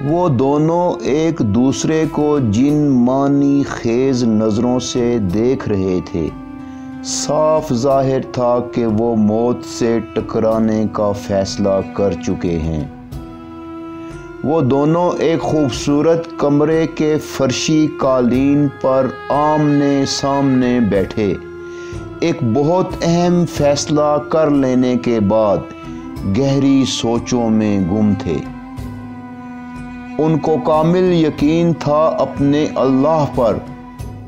وہ دونوں ایک دوسرے کو جن معنی خیز نظروں سے دیکھ رہے تھے۔ صاف ظاہر تھا کہ وہ موت سے ٹکرانے کا فیصلہ کر چکے ہیں۔ وہ دونوں ایک خوبصورت کمرے کے فرشی قالین پر آمنے سامنے بیٹھے ایک بہت اہم فیصلہ کر لینے کے بعد گہری سوچوں میں گم تھے۔ ان کو کامل یقین تھا اپنے اللہ پر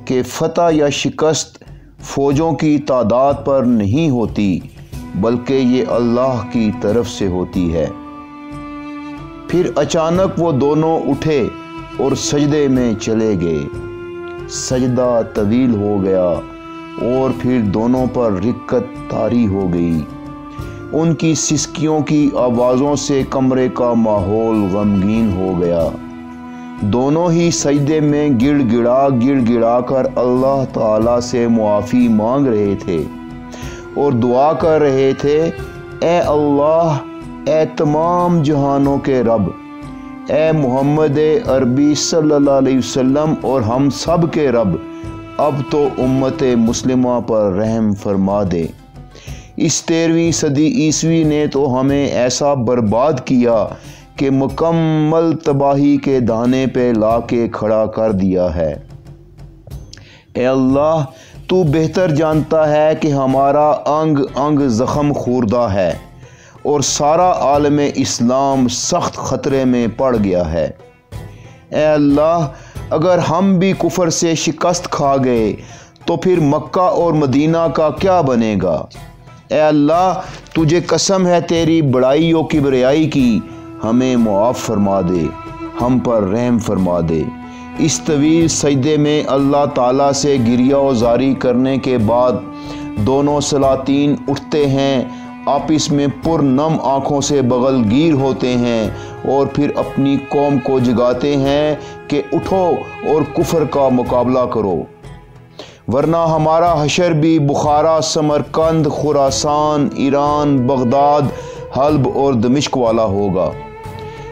کہ فتح یا شکست فوجوں کی تعداد پر نہیں ہوتی بلکہ یہ اللہ کی طرف سے ہوتی ہے۔ پھر اچانک وہ دونوں اٹھے اور سجدے میں چلے گئے۔ سجدہ طویل ہو گیا اور پھر دونوں پر رکت طاری ہو گئی۔ ان کی سسکیوں کی آوازوں سے کمرے کا ماحول غمگین ہو گیا۔ دونوں ہی سجدے میں گڑ گڑا کر اللہ تعالیٰ سے معافی مانگ رہے تھے اور دعا کر رہے تھے، اے اللہ، اے تمام جہانوں کے رب، اے محمد عربی صلی اللہ علیہ وسلم اور ہم سب کے رب، اب تو امت مسلمہ پر رحم فرما دے۔ اس 13ویں صدی عیسوی نے تو ہمیں ایسا برباد کیا کہ مکمل تباہی کے دانے پہ لا کے کھڑا کر دیا ہے۔ اے اللہ، تو بہتر جانتا ہے کہ ہمارا انگ انگ زخم خوردہ ہے اور سارا عالم اسلام سخت خطرے میں پڑ گیا ہے۔ اے اللہ، اگر ہم بھی کفر سے شکست کھا گئے تو پھر مکہ اور مدینہ کا کیا بنے گا؟ اے اللہ، تجھے قسم ہے تیری بڑائی و کبریائی کی، ہمیں معاف فرما دے، ہم پر رحم فرما دے۔ اس طویل سجدے میں اللہ تعالیٰ سے گریہ و زاری کرنے کے بعد دونوں سلاطین اٹھتے ہیں، آپس میں پرنم آنکھوں سے بغل گیر ہوتے ہیں اور پھر اپنی قوم کو جگاتے ہیں کہ اٹھو اور کفر کا مقابلہ کرو، ورنہ ہمارا حشر بھی بخارا، سمرقند، خراسان، ایران، بغداد، حلب اور دمشق والا ہوگا۔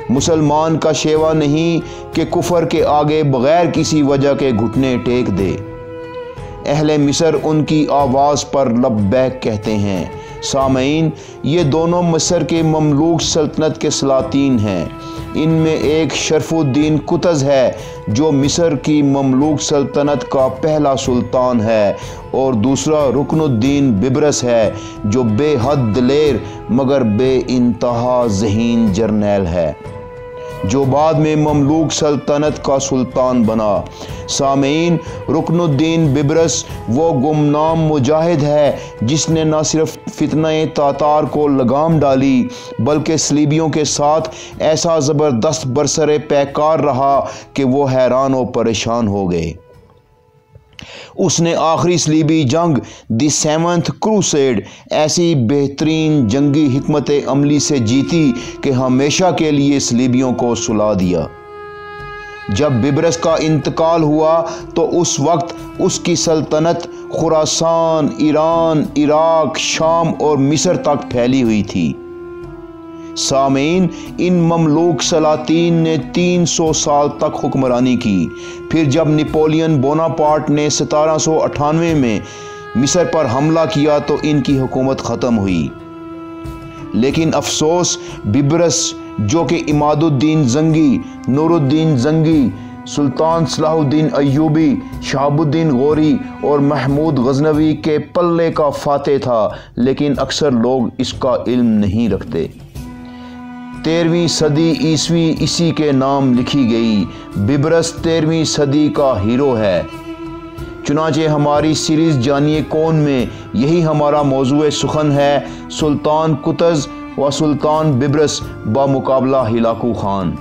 مسلمان کا شیوا نہیں کہ کفر کے آگے بغیر کسی وجہ کے گھٹنے ٹیک دے۔ اہل مصر ان کی آواز پر لبیک کہتے ہیں۔ سامعین، یہ دونوں مصر کے مملوک سلطنت کے سلاطین ہیں۔ ان میں ایک شرف الدین قطز ہے جو مصر کی مملوک سلطنت کا پہلا سلطان ہے، اور دوسرا رکن الدین ببرس ہے جو بے حد دلیر مگر بے انتہا ذہین جرنیل ہے، جو بعد میں مملوک سلطنت کا سلطان بنا۔ سامعین، رکن الدین ببرس وہ گمنام مجاہد ہے جس نے نہ صرف فتنہ تاتار کو لگام ڈالی بلکہ صلیبیوں کے ساتھ ایسا زبردست برسر پیکار رہا کہ وہ حیران و پریشان ہو گئے۔ اس نے آخری صلیبی جنگ دی سیونتھ کروسیڈ ایسی بہترین جنگی حکمت عملی سے جیتی کہ ہمیشہ کے لیے صلیبیوں کو سلا دیا۔ جب ببرس کا انتقال ہوا تو اس وقت اس کی سلطنت خراسان، ایران، عراق، شام اور مصر تک پھیلی ہوئی تھی۔ سامعین، ان مملوک سلاطین نے 300 سال تک حکمرانی کی۔ پھر جب نپولین بوناپارٹ نے 1798 میں مصر پر حملہ کیا تو ان کی حکومت ختم ہوئی۔ لیکن افسوس، ببرس جو کہ عماد الدین زنگی، نور الدین زنگی، سلطان صلاح الدین ایوبی، شہاب الدین غوری اور محمود غزنوی کے پلے کا فاتح تھا، لیکن اکثر لوگ اس کا علم نہیں رکھتے۔ 13ویں صدی عیسوی اسی کے نام لکھی گئی۔ ببرس 13ویں صدی کا ہیرو ہے۔ چنانچہ ہماری سیریز جانیے کون میں یہی ہمارا موضوع سخن ہے، سلطان قطز و سلطان ببرس بمقابلہ ہلاکو خان۔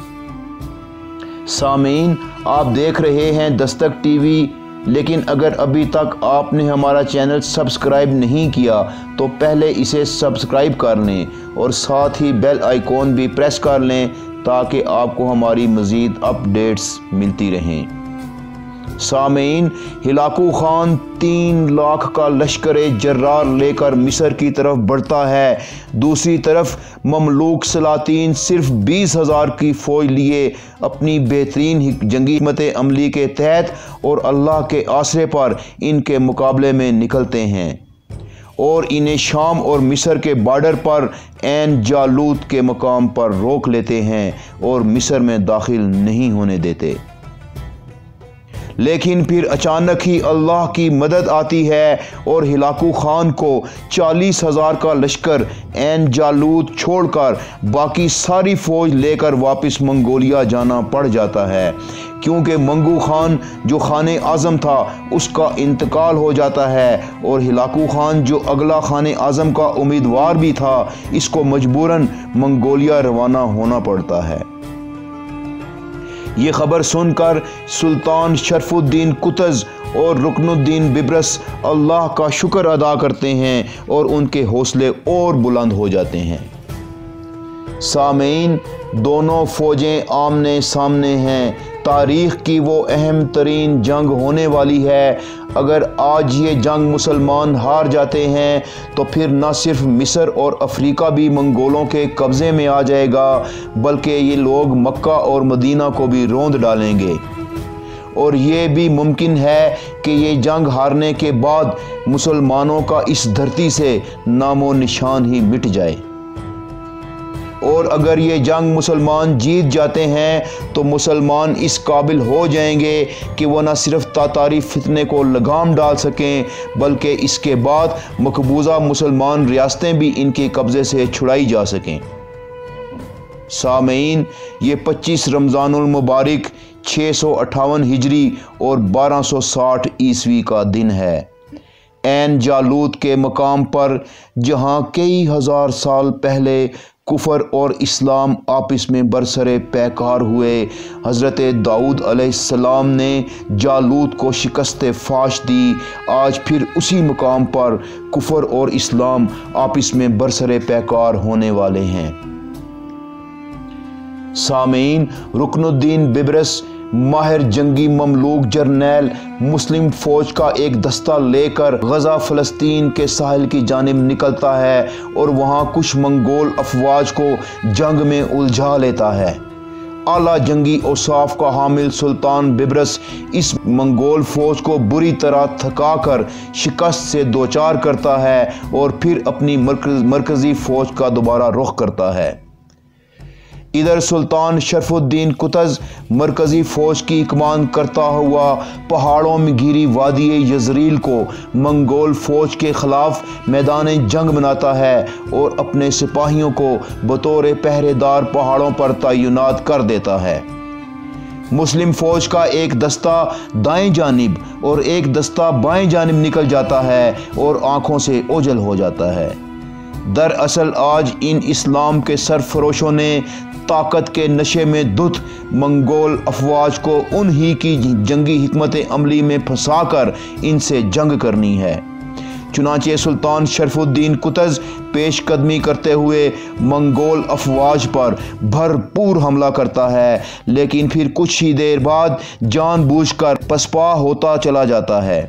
سامعین، آپ دیکھ رہے ہیں دستک ٹی وی، لیکن اگر ابھی تک آپ نے ہمارا چینل سبسکرائب نہیں کیا تو پہلے اسے سبسکرائب کر لیں اور ساتھ ہی بیل آئیکن بھی پریس کر لیں تاکہ آپ کو ہماری مزید اپ ڈیٹس ملتی رہیں۔ سامعین، ہلاکو خان 3 لاکھ کا لشکر جرار لے کر مصر کی طرف بڑھتا ہے۔ دوسری طرف مملوک سلاطین صرف 20,000 کی فوج لیے اپنی بہترین جنگی حکمت عملی کے تحت اور اللہ کے آسرے پر ان کے مقابلے میں نکلتے ہیں اور انہیں شام اور مصر کے بارڈر پر عین جالوت کے مقام پر روک لیتے ہیں اور مصر میں داخل نہیں ہونے دیتے۔ لیکن پھر اچانک ہی اللہ کی مدد آتی ہے اور ہلاکو خان کو 40,000 کا لشکر عین جالوت چھوڑ کر باقی ساری فوج لے کر واپس منگولیا جانا پڑ جاتا ہے، کیونکہ منگو خان جو خان اعظم تھا اس کا انتقال ہو جاتا ہے اور ہلاکو خان جو اگلا خان اعظم کا امیدوار بھی تھا اس کو مجبوراً منگولیا روانہ ہونا پڑتا ہے۔ یہ خبر سن کر سلطان شرف الدین قطز اور رکن الدین ببرس اللہ کا شکر ادا کرتے ہیں اور ان کے حوصلے اور بلند ہو جاتے ہیں۔ سامعین، دونوں فوجیں آمنے سامنے ہیں۔ تاریخ کی وہ اہم ترین جنگ ہونے والی ہے۔ اگر آج یہ جنگ مسلمان ہار جاتے ہیں تو پھر نہ صرف مصر اور افریقہ بھی منگولوں کے قبضے میں آ جائے گا، بلکہ یہ لوگ مکہ اور مدینہ کو بھی روند ڈالیں گے، اور یہ بھی ممکن ہے کہ یہ جنگ ہارنے کے بعد مسلمانوں کا اس دھرتی سے نام و نشان ہی مٹ جائے۔ اور اگر یہ جنگ مسلمان جیت جاتے ہیں تو مسلمان اس قابل ہو جائیں گے کہ وہ نہ صرف تاتاری فتنے کو لگام ڈال سکیں بلکہ اس کے بعد مقبوضہ مسلمان ریاستیں بھی ان کے قبضے سے چھڑائی جا سکیں۔ سامعین، یہ 25 رمضان المبارک 658 ہجری اور 1260 عیسوی کا دن ہے۔ عین جالوت کے مقام پر جہاں کئی ہزار سال پہلے کفر اور اسلام آپس میں برسر پیکار ہوئے، حضرت داؤد علیہ السلام نے جالوت کو شکست فاش دی۔ آج پھر اسی مقام پر کفر اور اسلام آپس میں برسر پیکار ہونے والے ہیں۔ سامعین، رکن الدین ببرس ماہر جنگی مملوک جرنیل مسلم فوج کا ایک دستہ لے کر غزہ فلسطین کے ساحل کی جانب نکلتا ہے اور وہاں کچھ منگول افواج کو جنگ میں الجھا لیتا ہے۔ اعلیٰ جنگی اوصاف کا حامل سلطان ببرس اس منگول فوج کو بری طرح تھکا کر شکست سے دوچار کرتا ہے اور پھر اپنی مرکزی فوج کا دوبارہ رخ کرتا ہے۔ ادھر سلطان شرف الدین قطز مرکزی فوج کی کمان کرتا ہوا پہاڑوں میں گھری وادی یزریل کو منگول فوج کے خلاف میدان جنگ بناتا ہے اور اپنے سپاہیوں کو بطور پہرے دار پہاڑوں پر تعینات کر دیتا ہے۔ مسلم فوج کا ایک دستہ دائیں جانب اور ایک دستہ بائیں جانب نکل جاتا ہے اور آنکھوں سے اوجھل ہو جاتا ہے۔ دراصل آج ان اسلام کے سرفروشوں نے طاقت کے نشے میں دھت منگول افواج کو انہی کی جنگی حکمت عملی میں پھنسا کر ان سے جنگ کرنی ہے۔ چنانچہ سلطان شرف الدین قطز پیش قدمی کرتے ہوئے منگول افواج پر بھرپور حملہ کرتا ہے، لیکن پھر کچھ ہی دیر بعد جان بوجھ کر پسپا ہوتا چلا جاتا ہے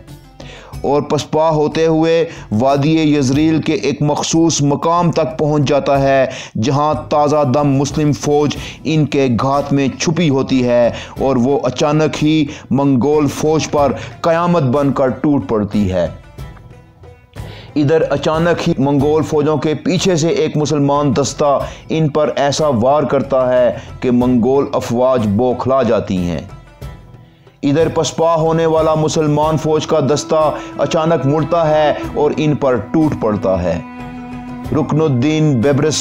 اور پسپا ہوتے ہوئے وادی یزریل کے ایک مخصوص مقام تک پہنچ جاتا ہے جہاں تازہ دم مسلم فوج ان کے گھات میں چھپی ہوتی ہے اور وہ اچانک ہی منگول فوج پر قیامت بن کر ٹوٹ پڑتی ہے۔ ادھر اچانک ہی منگول فوجوں کے پیچھے سے ایک مسلمان دستہ ان پر ایسا وار کرتا ہے کہ منگول افواج بوکھلا جاتی ہیں۔ ادھر پسپا ہونے والا مسلمان فوج کا دستہ اچانک مڑتا ہے اور ان پر ٹوٹ پڑتا ہے۔ رکن الدین ببرس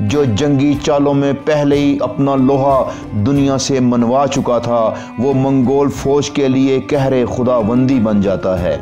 جو جنگی چالوں میں پہلے ہی اپنا لوہا دنیا سے منوا چکا تھا، وہ منگول فوج کے لیے قہر خداوندی بن جاتا ہے۔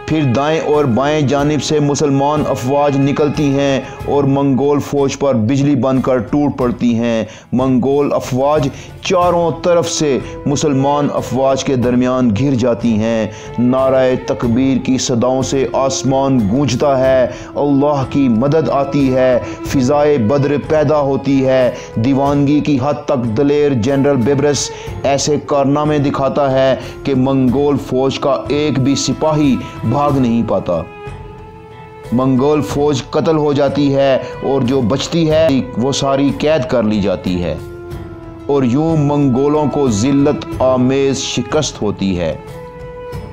پھر دائیں اور بائیں جانب سے مسلمان افواج نکلتی ہیں اور منگول فوج پر بجلی بن کر ٹوٹ پڑتی ہیں۔ منگول افواج چاروں طرف سے مسلمان افواج کے درمیان گھر جاتی ہیں۔ نعرہ تکبیر کی صداؤں سے آسمان گونجتا ہے، اللہ کی مدد آتی ہے، فضائے بدر پیدا ہوتی ہے۔ دیوانگی کی حد تک دلیر جنرل بیبرس ایسے کارنامے دکھاتا ہے کہ منگول فوج کا ایک بھی سپاہی بھاگ نہیں پاتا۔ منگول فوج قتل ہو جاتی ہے اور جو بچتی ہے وہ ساری قید کر لی جاتی ہے، اور یوں منگولوں کو ذلت آمیز شکست ہوتی ہے۔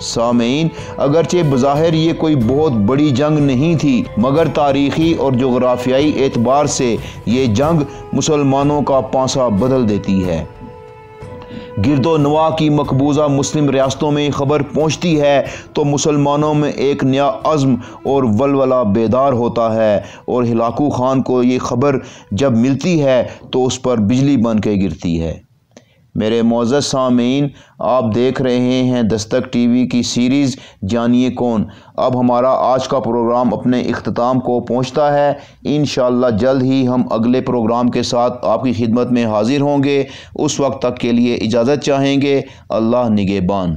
سامعین، اگرچہ بظاہر یہ کوئی بہت بڑی جنگ نہیں تھی، مگر تاریخی اور جغرافیائی اعتبار سے یہ جنگ مسلمانوں کا پانسا بدل دیتی ہے۔ گرد و نواح کی مقبوضہ مسلم ریاستوں میں خبر پہنچتی ہے تو مسلمانوں میں ایک نیا عزم اور ولولہ بیدار ہوتا ہے، اور ہلاکو خان کو یہ خبر جب ملتی ہے تو اس پر بجلی بن کے گرتی ہے۔ میرے معزز سامعین، آپ دیکھ رہے ہیں دستک ٹی وی کی سیریز جانیے کون۔ اب ہمارا آج کا پروگرام اپنے اختتام کو پہنچتا ہے۔ انشاءاللہ جلد ہی ہم اگلے پروگرام کے ساتھ آپ کی خدمت میں حاضر ہوں گے۔ اس وقت تک کے لیے اجازت چاہیں گے۔ اللہ نگہبان۔